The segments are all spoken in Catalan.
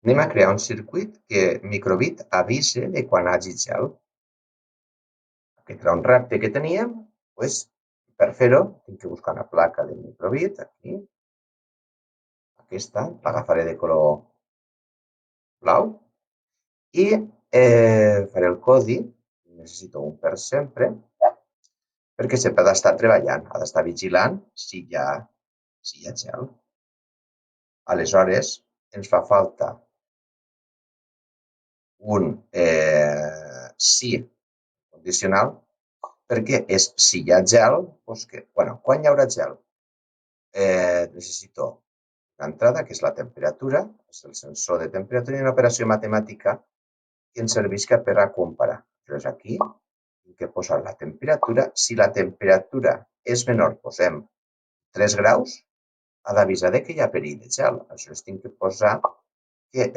Anem a crear un circuit que microbit avise de quan hagi gel. Aquest era un repte que teníem. Per fer-ho, tinc que buscar una placa de microbit, aquí. Aquesta, l'agafaré de color blau. I faré el codi, necessito un per sempre, perquè sempre ha d'estar treballant, ha d'estar vigilant si hi ha gel. Aleshores, ens fa falta un sí condicional, perquè és si hi ha gel, quan hi haurà gel? Necessito una entrada, que és la temperatura, és el sensor de temperatura, i una operació matemàtica que ens serveix per a comparar. Llavors aquí tinc que posar la temperatura. Si la temperatura és menor, posem 3 graus, ha d'avisar que hi ha perill de gel. Aleshores tinc que posar que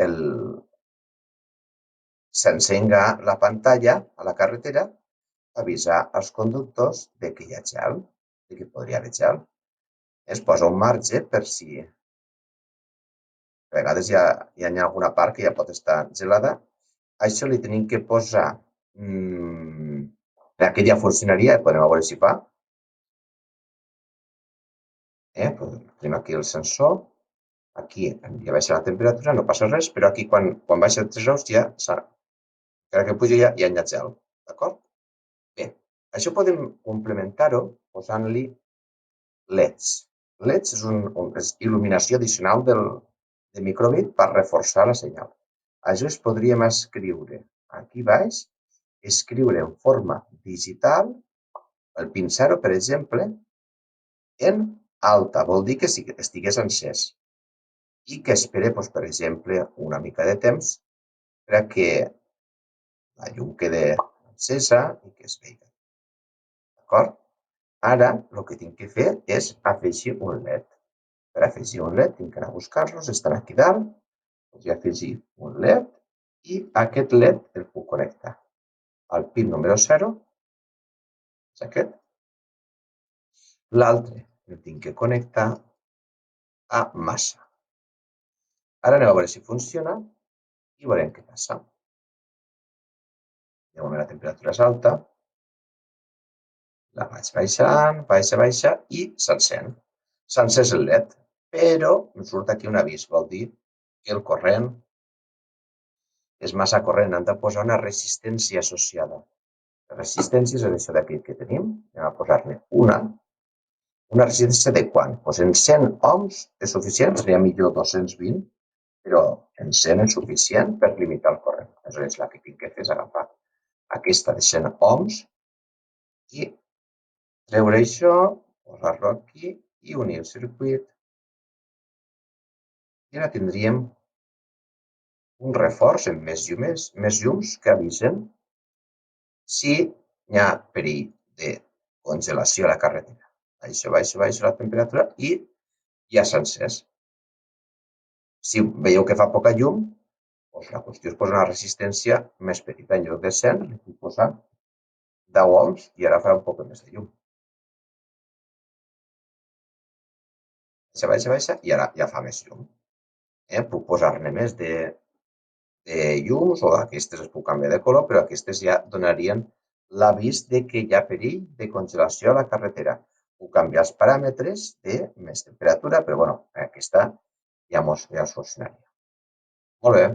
s'encenga la pantalla a la carretera, avisar als conductors que hi ha gel, que podria haver gel. Es posa un marge per si a vegades hi ha alguna part que ja pot estar gelada. A això li tenim que posar... Aquest ja funcionaria, podem veure si fa. Tenim aquí el sensor. Aquí ja baixa la temperatura, no passa res, però aquí quan baixa 3 graus ja encara que puja ja hi ha gel. D'acord? Bé, això podem complementar-ho posant-li LEDs. LEDs és il·luminació addicional de microbit per reforçar la senyal. Això podríem escriure aquí baix, escriure en forma digital, el pinçar-ho, per exemple, en alta, vol dir que estigués encès i que espere, per exemple, una mica de temps perquè la llum quedi encesa i que es vegi. D'acord? Ara, el que tinc que fer és afegir un LED. Per afegir un LED tinc que anar a buscar-los, estan aquí dalt, vull afegir un LED i aquest LED el puc connectar al pin número 0, és aquest. L'altre el tinc que connectar a massa. Ara anem a veure si funciona i veurem què passa. De moment la temperatura és alta, la vaig baixant, baixa i s'encén. S'ha encès el LED, però em surt aquí un avís, vol dir que el corrent és massa corrent, hem de posar una resistència associada. La resistència és això d'aquí que tenim, anem a posar-ne una resistència de quant? En 100 ohms és suficient, seria millor 220, però en 100 és suficient per limitar el corrent. Aleshores, la que tinc que fer és agafar aquesta de 100 ohms i treure això, posar-lo aquí i unir el circuit. I ara tindríem un reforç amb més llums que avisen si hi ha perill de congelació a la carretera. Baixa la temperatura i ja s'ha encès. Si veieu que fa poca llum, la qüestió és posar una resistència més petita. En lloc de 100, li puc posar 10 ohms i ara farà un poc més de llum. Baixa i ara ja fa més llum. Puc posar-ne més de llums o aquestes es puc canviar de color, però aquestes ja donarien l'avís que hi ha perill de congelació a la carretera. Puc canviar els paràmetres de més temperatura, però aquesta ja funcionaria. Molt bé.